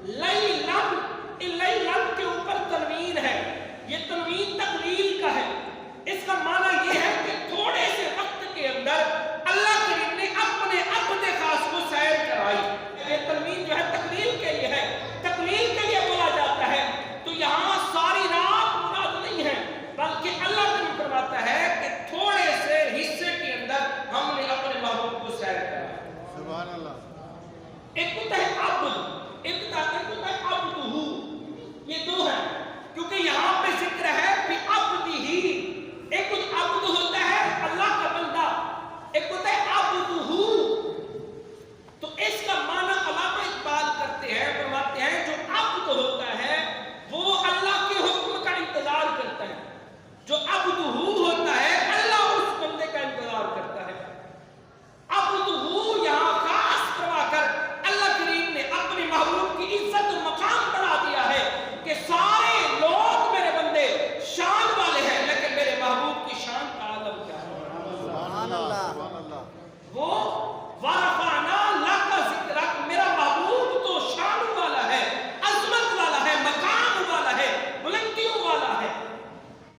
لیلن، لیلن کے اوپر تنوین ہے، یہ تنوین تقلیل کا ہے، اس کا معنی یہ ہے کہ